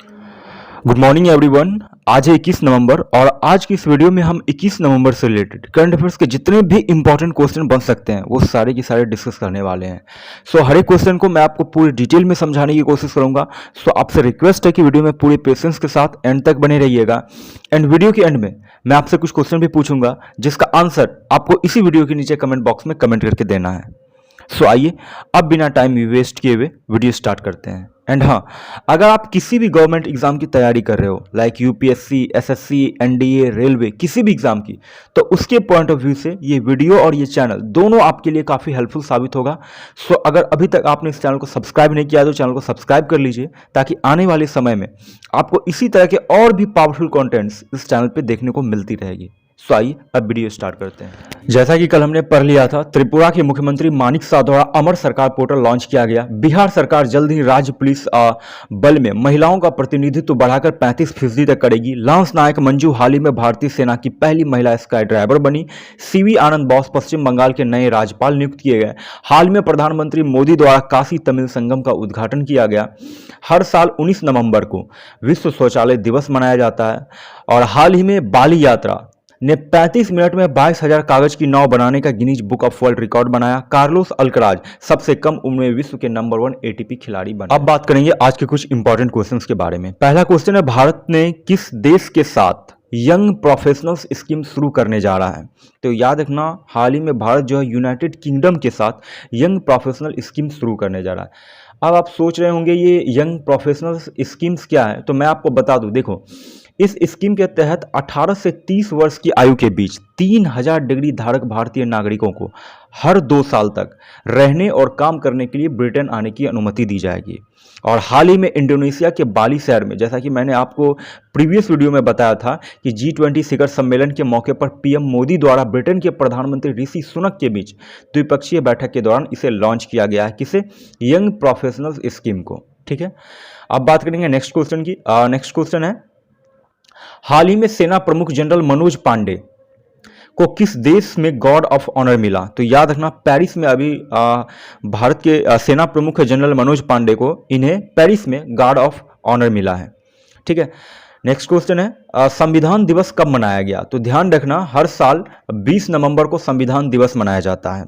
Good morning everyone. आज है 21 नवंबर और आज की इस वीडियो में हम 21 नवंबर से रिलेटेड करंट अफेयर्स के जितने भी इंपॉर्टेंट क्वेश्चन बन सकते हैं वो सारे के सारे डिस्कस करने वाले हैं। हर एक क्वेश्चन को मैं आपको पूरी डिटेल में समझाने की कोशिश करूंगा। आपसे रिक्वेस्ट है कि वीडियो में पूरे पेशेंस के साथ एंड तक बने रहिएगा। एंड वीडियो के एंड में मैं आपसे कुछ क्वेश्चन भी पूछूंगा जिसका आंसर आपको इसी वीडियो के नीचे कमेंट बॉक्स में कमेंट करके देना है। आइए अब बिना टाइम वेस्ट किए हुए वीडियो स्टार्ट करते हैं। एंड हाँ, अगर आप किसी भी गवर्नमेंट एग्जाम की तैयारी कर रहे हो like UPSC, SSC, NDA, railway, किसी भी एग्जाम की, तो उसके पॉइंट ऑफ व्यू से ये वीडियो और ये चैनल दोनों आपके लिए काफ़ी हेल्पफुल साबित होगा। अगर अभी तक आपने इस चैनल को सब्सक्राइब नहीं किया तो चैनल को सब्सक्राइब कर लीजिए ताकि आने वाले समय में आपको इसी तरह के और भी पावरफुल कॉन्टेंट्स इस चैनल पर देखने को मिलती रहेगी। आइए अब वीडियो स्टार्ट करते हैं। जैसा कि कल हमने पढ़ लिया था, त्रिपुरा के मुख्यमंत्री मानिक शाह द्वारा अमर सरकार पोर्टल लॉन्च किया गया। बिहार सरकार जल्द ही राज्य पुलिस बल में महिलाओं का प्रतिनिधित्व बढ़ाकर 35% तक करेगी। लांस नायक मंजू हाल ही में भारतीय सेना की पहली महिला स्काई ड्राइवर बनी। सीवी आनंद बोस पश्चिम बंगाल के नए राज्यपाल नियुक्त किए गए। हाल में प्रधानमंत्री मोदी द्वारा काशी तमिल संगम का उद्घाटन किया गया। हर साल 19 नवंबर को विश्व शौचालय दिवस मनाया जाता है। और हाल ही में बाली यात्रा ने 35 मिनट में 22,000 कागज की नाव बनाने का Guinness book of world record बनाया। कार्लोस अल्कराज सबसे कम उम्र में विश्व के नंबर 1 एटीपी खिलाड़ी बने। अब बात करेंगे आज के कुछ इंपॉर्टेंट क्वेश्चंस के बारे में। पहला क्वेश्चन है, भारत ने किस देश के साथ यंग प्रोफेशनल्स स्कीम शुरू करने जा रहा है? तो याद रखना, हाल ही में भारत जो है यूनाइटेड किंगडम के साथ यंग प्रोफेशनल स्कीम शुरू करने जा रहा है। अब आप सोच रहे होंगे ये यंग प्रोफेशनल्स स्कीम्स क्या है, तो मैं आपको बता दूं। देखो, इस स्कीम के तहत 18 से 30 वर्ष की आयु के बीच 3000 डिग्री धारक भारतीय नागरिकों को हर 2 साल तक रहने और काम करने के लिए ब्रिटेन आने की अनुमति दी जाएगी। और हाल ही में इंडोनेशिया के बाली शहर में, जैसा कि मैंने आपको प्रीवियस वीडियो में बताया था कि G20 शिखर सम्मेलन के मौके पर पीएम मोदी द्वारा ब्रिटेन के प्रधानमंत्री ऋषि सुनक के बीच द्विपक्षीय बैठक के दौरान इसे लॉन्च किया गया है। किसे? यंग प्रोफेशनल्स स्कीम को। ठीक है, अब बात करेंगे नेक्स्ट क्वेश्चन की। नेक्स्ट क्वेश्चन है, हाल ही में सेना प्रमुख जनरल मनोज पांडे को किस देश में गार्ड ऑफ ऑनर मिला? तो याद रखना, पेरिस में अभी भारत के सेना प्रमुख जनरल मनोज पांडे को इन्हें पेरिस में गार्ड ऑफ ऑनर मिला है। ठीक है, नेक्स्ट क्वेश्चन है, संविधान दिवस कब मनाया गया? तो ध्यान रखना, हर साल 20 नवंबर को संविधान दिवस मनाया जाता है।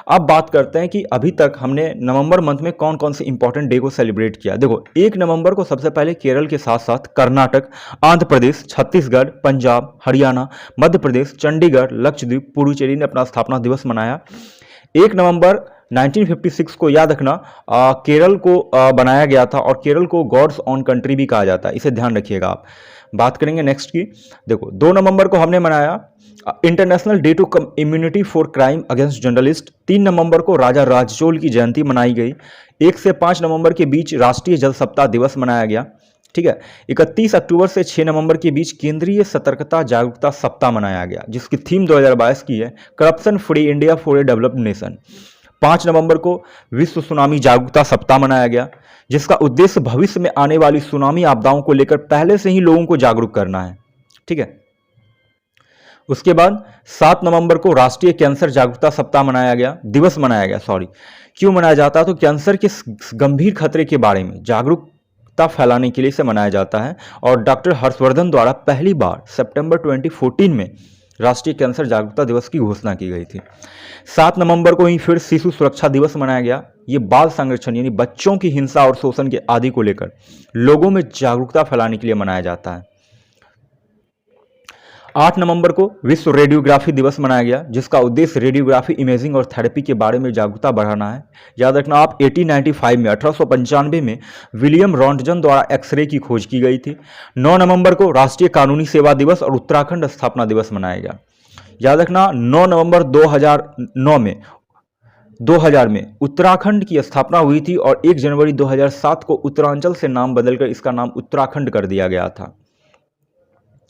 अब बात करते हैं कि अभी तक हमने नवंबर मंथ में कौन कौन से इंपॉर्टेंट डे को सेलिब्रेट किया। देखो, 1 नवंबर को सबसे पहले केरल के साथ साथ कर्नाटक, आंध्र प्रदेश, छत्तीसगढ़, पंजाब, हरियाणा, मध्य प्रदेश, चंडीगढ़, लक्षद्वीप, पुडुचेरी ने अपना स्थापना दिवस मनाया। 1 नवंबर 1956 को याद रखना, केरल को बनाया गया था और केरल को गॉड्स ऑन कंट्री भी कहा जाता है, इसे ध्यान रखिएगा आप। बात करेंगे नेक्स्ट की। देखो, 2 नवंबर को हमने मनाया international day to immunity for crime against journalist. 3 नवंबर को राजा राजचोल की जयंती मनाई गई। 1 से 5 नवंबर के बीच राष्ट्रीय जल सप्ताह दिवस मनाया गया। ठीक है, 31 अक्टूबर से 6 नवंबर के बीच केंद्रीय सतर्कता जागरूकता सप्ताह मनाया गया जिसकी थीम 2022 की है corruption free India for a developed nation. 5 नवंबर को विश्व सुनामी जागरूकता सप्ताह मनाया गया जिसका उद्देश्य भविष्य में आने वाली सुनामी आपदाओं को लेकर पहले से ही लोगों को जागरूक करना है। ठीक है, उसके बाद 7 नवंबर को राष्ट्रीय कैंसर जागरूकता सप्ताह मनाया गया, दिवस मनाया गया। क्यों मनाया जाता है? तो कैंसर के गंभीर खतरे के बारे में जागरूकता फैलाने के लिए इसे मनाया जाता है। और डॉक्टर हर्षवर्धन द्वारा पहली बार सितंबर 2014 में राष्ट्रीय कैंसर जागरूकता दिवस की घोषणा की गई थी। 7 नवंबर को ही फिर शिशु सुरक्षा दिवस मनाया गया। ये बाल संरक्षण यानी बच्चों की हिंसा और शोषण के आदि को लेकर लोगों में जागरूकता फैलाने के लिए मनाया जाता है। 8 नवंबर को विश्व रेडियोग्राफी दिवस मनाया गया जिसका उद्देश्य रेडियोग्राफी इमेजिंग और थेरेपी के बारे में जागरूकता बढ़ाना है। याद रखना आप, 1895 में 1895 में विलियम रॉन्टजन द्वारा एक्सरे की खोज की गई थी। 9 नवंबर को राष्ट्रीय कानूनी सेवा दिवस और उत्तराखंड स्थापना दिवस मनाया गया। याद रखना, 9 नवंबर 2000 में उत्तराखंड की स्थापना हुई थी और 1 जनवरी 2007 को उत्तरांचल से नाम बदलकर इसका नाम उत्तराखंड कर दिया गया था।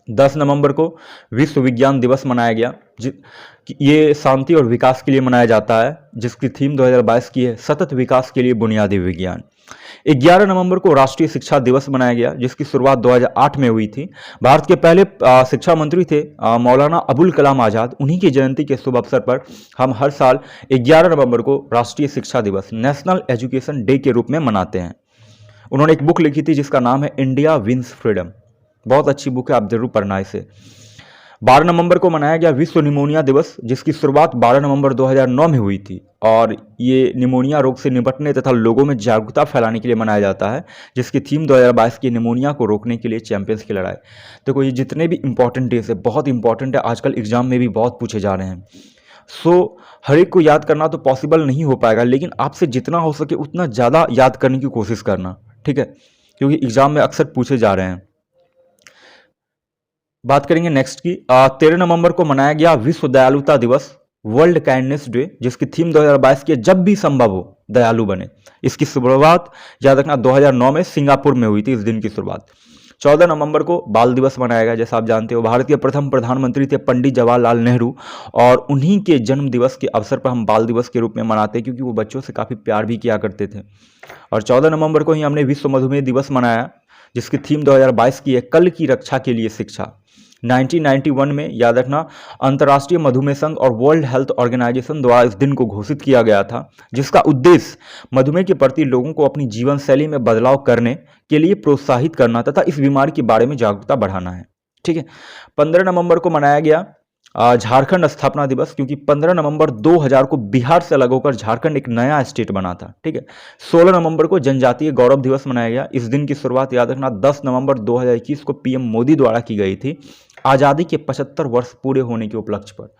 10 नवंबर को विश्व विज्ञान दिवस मनाया गया। ये शांति और विकास के लिए मनाया जाता है जिसकी थीम 2022 की है सतत विकास के लिए बुनियादी विज्ञान। 11 नवंबर को राष्ट्रीय शिक्षा दिवस मनाया गया जिसकी शुरुआत 2008 में हुई थी। भारत के पहले शिक्षा मंत्री थे मौलाना अबुल कलाम आज़ाद। उन्हीं की जयंती के शुभ अवसर पर हम हर साल 11 नवंबर को राष्ट्रीय शिक्षा दिवस नेशनल एजुकेशन डे के रूप में मनाते हैं। उन्होंने एक बुक लिखी थी जिसका नाम है इंडिया विंस फ्रीडम। बहुत अच्छी बुक है, आप जरूर पढ़ना इसे। 12 नवंबर को मनाया गया विश्व निमोनिया दिवस, जिसकी शुरुआत 12 नवंबर 2009 में हुई थी और ये निमोनिया रोग से निपटने तथा लोगों में जागरूकता फैलाने के लिए मनाया जाता है, जिसकी थीम 2022 की निमोनिया को रोकने के लिए चैंपियंस की लड़ाई। देखो ये जितने भी इंपॉर्टेंट डेज है बहुत इंपॉर्टेंट है, आजकल एग्जाम में भी बहुत पूछे जा रहे हैं। सो हर एक को याद करना तो पॉसिबल नहीं हो पाएगा, लेकिन आपसे जितना हो सके उतना ज़्यादा याद करने की कोशिश करना, ठीक है, क्योंकि एग्जाम में अक्सर पूछे जा रहे हैं। बात करेंगे नेक्स्ट की। 13 नवंबर को मनाया गया विश्व दयालुता दिवस, वर्ल्ड काइंडनेस डे, जिसकी थीम 2022 की जब भी संभव हो दयालु बने। इसकी शुरुआत याद रखना 2009 में सिंगापुर में हुई थी, इस दिन की शुरुआत। 14 नवंबर को बाल दिवस मनाया गया, जैसा आप जानते हो। भारत के प्रथम प्रधानमंत्री थे पंडित जवाहरलाल नेहरू और उन्हीं के जन्म दिवस के अवसर पर हम बाल दिवस के रूप में मनाते हैं, क्योंकि वो बच्चों से काफ़ी प्यार भी किया करते थे। और 14 नवंबर को ही हमने विश्व मधुमेह दिवस मनाया, जिसकी थीम 2022 की है कल की रक्षा के लिए शिक्षा। 1991 में याद रखना अंतर्राष्ट्रीय मधुमेह संघ और वर्ल्ड हेल्थ ऑर्गेनाइजेशन द्वारा इस दिन को घोषित किया गया था, जिसका उद्देश्य मधुमेह के प्रति लोगों को अपनी जीवन शैली में बदलाव करने के लिए प्रोत्साहित करना तथा इस बीमारी के बारे में जागरूकता बढ़ाना है, ठीक है। 15 नवंबर को मनाया गया झारखंड स्थापना दिवस, क्योंकि 15 नवंबर 2000 को बिहार से अलग होकर झारखंड एक नया स्टेट बना था, ठीक है। 16 नवंबर को जनजातीय गौरव दिवस मनाया गया। इस दिन की शुरुआत याद रखना 10 नवंबर 2021 को पीएम मोदी द्वारा की गई थी, आज़ादी के 75 वर्ष पूरे होने के उपलक्ष्य पर,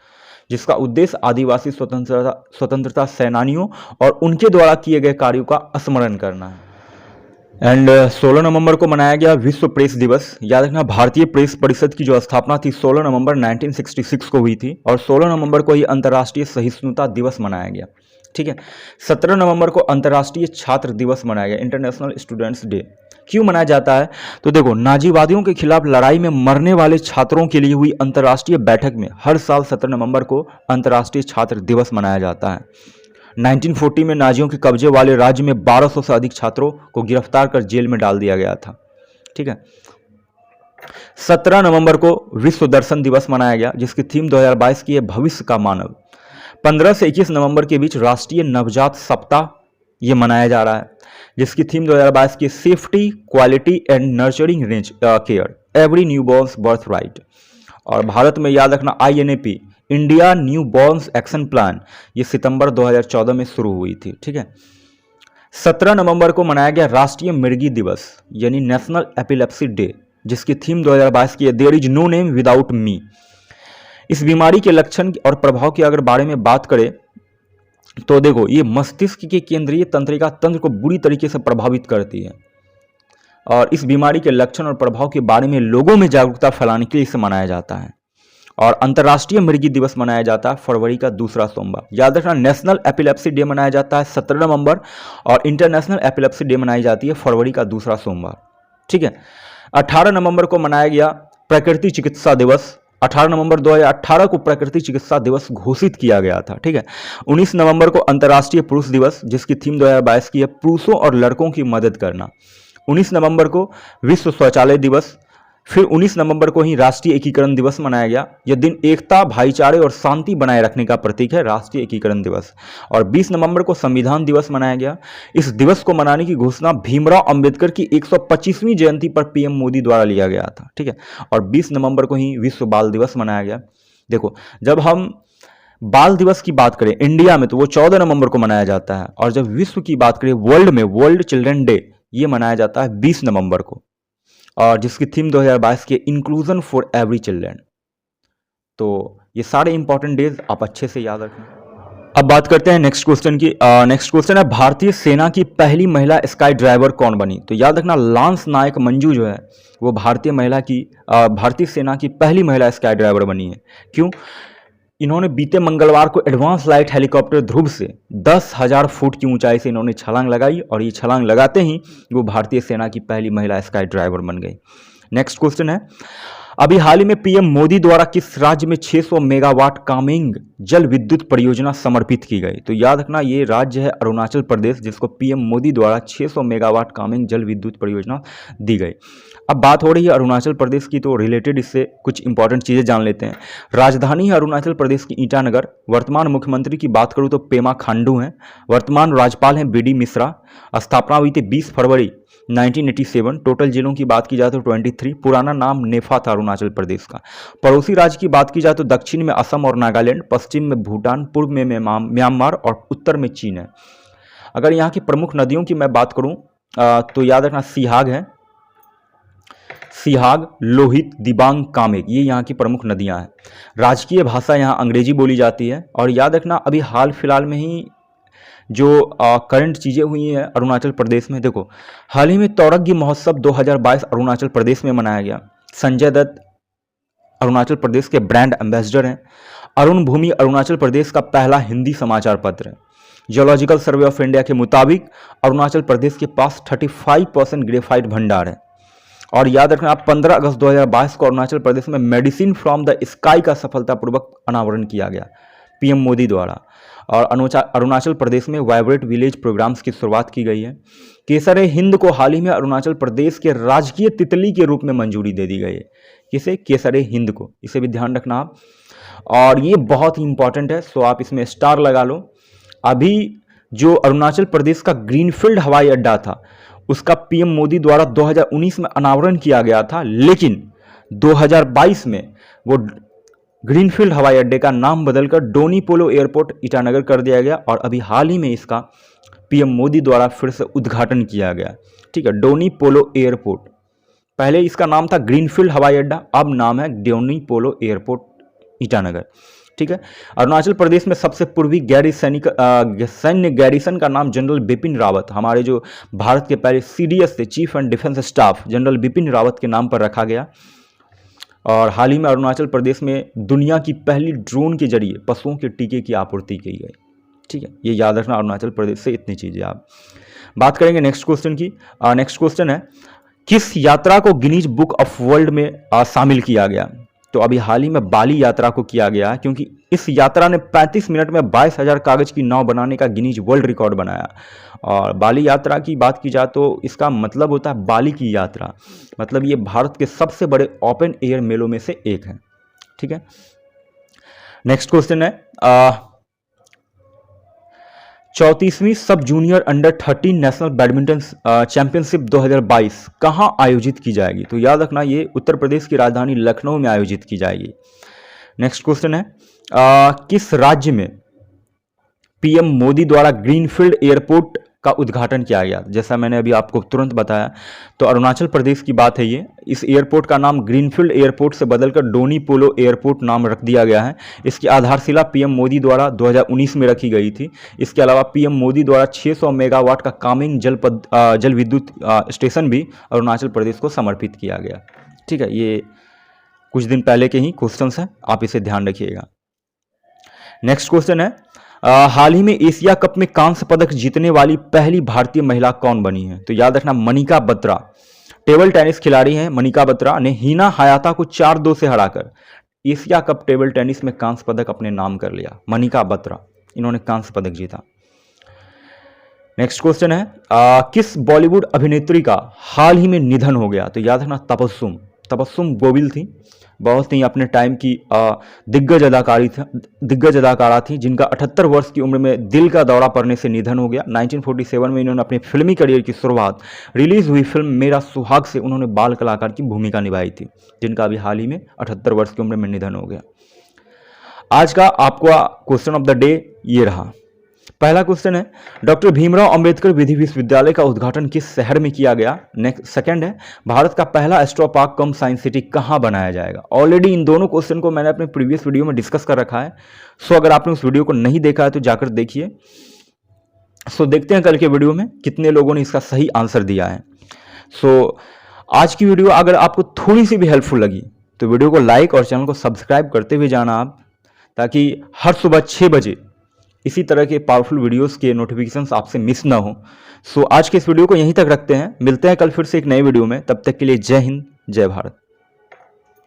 जिसका उद्देश्य आदिवासी स्वतंत्रता सेनानियों और उनके द्वारा किए गए कार्यों का स्मरण करना है। एंड 16 नवंबर को मनाया गया विश्व प्रेस दिवस। याद रखना भारतीय प्रेस परिषद की जो स्थापना थी 16 नवंबर 1966 को हुई थी और 16 नवंबर को ही अंतर्राष्ट्रीय सहिष्णुता दिवस मनाया गया, ठीक है। 17 नवंबर को अंतर्राष्ट्रीय छात्र दिवस मनाया गया, इंटरनेशनल स्टूडेंट्स डे। क्यों मनाया जाता है? तो देखो, नाजीवादियों के खिलाफ लड़ाई में मरने वाले छात्रों के लिए हुई अंतर्राष्ट्रीय बैठक में हर साल 17 नवंबर को अंतर्राष्ट्रीय छात्र दिवस मनाया जाता है। 1940 में नाजियों के कब्जे वाले राज्य में 1200 से अधिक छात्रों को गिरफ्तार कर जेल में डाल दिया गया था, ठीक है। 17 नवंबर को विश्व दर्शन दिवस मनाया गया, जिसकी थीम 2022 की है भविष्य का मानव। 15 से 21 नवंबर के बीच राष्ट्रीय नवजात सप्ताह ये मनाया जा रहा है, जिसकी थीम 2022 की safety, quality and nurturing care, every newborn's birth right. और भारत में याद रखना INAP, India new borns action plan, ये सितंबर 2014 में शुरू हुई थी, ठीक है। 17 नवंबर को मनाया गया राष्ट्रीय मिर्गी दिवस यानी नेशनल एपिलेप्सी डे, जिसकी थीम 2022 की है there is no name without me. इस बीमारी के लक्षण और प्रभाव के अगर बारे में बात करें तो देखो, ये मस्तिष्क के केंद्रीय तंत्रिका तंत्र को बुरी तरीके से प्रभावित करती है और इस बीमारी के लक्षण और प्रभाव के बारे में लोगों में जागरूकता फैलाने के लिए इसे मनाया जाता है। और अंतर्राष्ट्रीय मिर्गी दिवस मनाया जाता है फरवरी का दूसरा सोमवार। याद रखना नेशनल एपिलेप्सी डे मनाया जाता है 17 नवंबर और इंटरनेशनल एपिलेप्सी डे मनाई जाती है फरवरी का दूसरा सोमवार, ठीक है। 18 नवंबर को मनाया गया प्रकृति चिकित्सा दिवस। 18 नवंबर 2018 को प्रकृति चिकित्सा दिवस घोषित किया गया था, ठीक है। 19 नवंबर को अंतर्राष्ट्रीय पुरुष दिवस, जिसकी थीम 2022 की है पुरुषों और लड़कों की मदद करना। 19 नवंबर को विश्व शौचालय दिवस। फिर 19 नवंबर को ही राष्ट्रीय एकीकरण दिवस मनाया गया। यह दिन एकता, भाईचारे और शांति बनाए रखने का प्रतीक है, राष्ट्रीय एकीकरण दिवस। और 20 नवंबर को संविधान दिवस मनाया गया। इस दिवस को मनाने की घोषणा भीमराव अंबेडकर की 125वीं जयंती पर पीएम मोदी द्वारा लिया गया था, ठीक है। और 20 नवंबर को ही विश्व बाल दिवस मनाया गया। देखो, जब हम बाल दिवस की बात करें इंडिया में तो वो 14 नवंबर को मनाया जाता है और जब विश्व की बात करें वर्ल्ड में, वर्ल्ड चिल्ड्रन डे ये मनाया जाता है 20 नवंबर को, और जिसकी थीम 2022 की इंक्लूजन फॉर एवरी चिल्ड्रन। तो ये सारे इंपॉर्टेंट डेज आप अच्छे से याद रखें। अब बात करते हैं नेक्स्ट क्वेश्चन की। नेक्स्ट क्वेश्चन है भारतीय सेना की पहली महिला स्काई ड्राइवर कौन बनी? तो याद रखना लांस नायक मंजू जो है वो भारतीय सेना की पहली महिला स्काई ड्राइवर बनी है। क्यों? इन्होंने बीते मंगलवार को एडवांस लाइट हेलीकॉप्टर ध्रुव से 10,000 फुट की ऊंचाई से इन्होंने छलांग लगाई और ये छलांग लगाते ही वो भारतीय सेना की पहली महिला स्काई ड्राइवर बन गई। नेक्स्ट क्वेश्चन है अभी हाल ही में पीएम मोदी द्वारा किस राज्य में 600 मेगावाट कामेंग जल विद्युत परियोजना समर्पित की गई? तो याद रखना ये राज्य है अरुणाचल प्रदेश, जिसको पीएम मोदी द्वारा 600 मेगावाट कामेंग जल विद्युत परियोजना दी गई। अब बात हो रही है अरुणाचल प्रदेश की, तो रिलेटेड इससे कुछ इंपॉर्टेंट चीज़ें जान लेते हैं। राजधानी है अरुणाचल प्रदेश की ईटानगर। वर्तमान मुख्यमंत्री की बात करूँ तो पेमा खांडू हैं। वर्तमान राज्यपाल हैं बीडी मिश्रा। स्थापना हुई थी 20 फरवरी 1987। टोटल जिलों की बात की जाए तो 23। पुराना नाम नेफा था अरुणाचल प्रदेश का। पड़ोसी राज्य की बात की जाए तो दक्षिण में असम और नागालैंड, पश्चिम में भूटान, पूर्व में म्यांमार और उत्तर में चीन है। अगर यहाँ की प्रमुख नदियों की मैं बात करूँ तो याद रखना सिहाग है, सिहाग, लोहित, दिबांग, कामेक, ये यहाँ की प्रमुख नदियाँ हैं। राजकीय भाषा यहाँ अंग्रेजी बोली जाती है। और याद रखना अभी हाल फिलहाल में ही जो करंट चीज़ें हुई हैं अरुणाचल प्रदेश में, देखो हाल ही में तौरंगी महोत्सव 2022 अरुणाचल प्रदेश में मनाया गया। संजय दत्त अरुणाचल प्रदेश के ब्रांड एम्बेसडर हैं। अरुण भूमि अरुणाचल प्रदेश का पहला हिंदी समाचार पत्र है। जियोलॉजिकल सर्वे ऑफ इंडिया के मुताबिक अरुणाचल प्रदेश के पास 35% ग्रेफाइट भंडार है। और याद रखना 15 अगस्त 2022 को अरुणाचल प्रदेश में मेडिसिन फ्रॉम द स्काई का सफलतापूर्वक अनावरण किया गया पीएम मोदी द्वारा। और अरुणाचल प्रदेश में वाइब्रेंट विलेज प्रोग्राम्स की शुरुआत की गई है। केसर हिंद को हाल ही में अरुणाचल प्रदेश के राजकीय तितली के रूप में मंजूरी दे दी गई है। किसे? केसर हिंद को। इसे भी ध्यान रखना आप, और ये बहुत ही इंपॉर्टेंट है, सो आप इसमें स्टार लगा लो। अभी जो अरुणाचल प्रदेश का ग्रीनफील्ड हवाई अड्डा था उसका पीएम मोदी द्वारा 2019 में अनावरण किया गया था, लेकिन 2022 में वो ग्रीनफील्ड हवाई अड्डे का नाम बदलकर डोनी पोलो एयरपोर्ट ईटानगर कर दिया गया। और अभी हाल ही में इसका पीएम मोदी द्वारा फिर से उद्घाटन किया गया। ठीक है, डोनी पोलो एयरपोर्ट, पहले इसका नाम था ग्रीनफील्ड हवाई अड्डा, अब नाम है डोनी पोलो एयरपोर्ट ईटानगर। ठीक है, अरुणाचल प्रदेश में सबसे पूर्वी सैन्य गैरिसन का नाम जनरल बिपिन रावत, हमारे जो भारत के पहले सीडीएस थे, cheap and defence staff, general Bipin Rawat के नाम पर रखा गया। और हाल ही में अरुणाचल प्रदेश में दुनिया की पहली ड्रोन के जरिए पशुओं के टीके की आपूर्ति की गई। ठीक है, ये याद रखना अरुणाचल प्रदेश से इतनी चीज़ें। आप बात करेंगे नेक्स्ट क्वेश्चन की। नेक्स्ट क्वेश्चन है, किस यात्रा को गिनीज बुक ऑफ वर्ल्ड में शामिल किया गया? तो अभी हाल ही में बाली यात्रा को किया गया, क्योंकि इस यात्रा ने 35 मिनट में 22,000 कागज की नाव बनाने का गिनीज वर्ल्ड रिकॉर्ड बनाया। और बाली यात्रा की बात की जाए तो इसका मतलब होता है बाली की यात्रा, मतलब ये भारत के सबसे बड़े ओपन एयर मेलों में से एक है। ठीक है, नेक्स्ट क्वेश्चन है, 34वीं sub junior under 13 national badminton championship 2022 कहां आयोजित की जाएगी? तो याद रखना ये उत्तर प्रदेश की राजधानी लखनऊ में आयोजित की जाएगी। नेक्स्ट क्वेश्चन है, किस राज्य में पीएम मोदी द्वारा ग्रीनफील्ड एयरपोर्ट का उद्घाटन किया गया? जैसा मैंने अभी आपको तुरंत बताया, तो अरुणाचल प्रदेश की बात है ये। इस एयरपोर्ट का नाम ग्रीनफील्ड एयरपोर्ट से बदलकर डोनी पोलो एयरपोर्ट नाम रख दिया गया है। इसकी आधारशिला पीएम मोदी द्वारा 2019 में रखी गई थी। इसके अलावा पीएम मोदी द्वारा 600 मेगावाट का कामिंग जल विद्युत स्टेशन भी अरुणाचल प्रदेश को समर्पित किया गया। ठीक है, ये कुछ दिन पहले के ही क्वेश्चन हैं, आप इसे ध्यान रखिएगा। नेक्स्ट क्वेश्चन है, हाल ही में एशिया कप में कांस्य पदक जीतने वाली पहली भारतीय महिला कौन बनी है? तो याद रखना मनिका बत्रा, टेबल टेनिस खिलाड़ी हैं। मनिका बत्रा ने हिना हायाता को 4-2 से हराकर एशिया कप टेबल टेनिस में कांस्य पदक अपने नाम कर लिया। मनिका बत्रा, इन्होंने कांस्य पदक जीता। नेक्स्ट क्वेश्चन है, किस बॉलीवुड अभिनेत्री का हाल ही में निधन हो गया? तो याद रखना तबस्सुम गोविल थी, बहुत ही अपने टाइम की दिग्गज अदाकारा थी, जिनका 78 वर्ष की उम्र में दिल का दौरा पड़ने से निधन हो गया। 1947 में इन्होंने अपने फिल्मी करियर की शुरुआत रिलीज हुई फिल्म मेरा सुहाग से उन्होंने बाल कलाकार की भूमिका निभाई थी, जिनका अभी हाल ही में 78 वर्ष की उम्र में निधन हो गया। आज का आपका क्वेश्चन ऑफ द डे ये रहा। पहला क्वेश्चन है, डॉक्टर भीमराव अंबेडकर विधि विश्वविद्यालय का उद्घाटन किस शहर में किया गया? नेक्स्ट सेकंड है, भारत का पहला एस्ट्रो पार्क कम साइंस सिटी कहां बनाया जाएगा? ऑलरेडी इन दोनों क्वेश्चन को मैंने अपने प्रीवियस वीडियो में डिस्कस कर रखा है, सो अगर आपने उस वीडियो को नहीं देखा है तो जाकर देखिए। सो देखते हैं कल के वीडियो में कितने लोगों ने इसका सही आंसर दिया है। सो आज की वीडियो अगर आपको थोड़ी सी भी हेल्पफुल लगी तो वीडियो को लाइक और चैनल को सब्सक्राइब करते हुए जाना आप, ताकि हर सुबह 6 बजे इसी तरह के पावरफुल वीडियोस के नोटिफिकेशंस आपसे मिस ना हो। सो आज के इस वीडियो को यहीं तक रखते हैं, मिलते हैं कल फिर से एक नए वीडियो में। तब तक के लिए जय हिंद, जय भारत।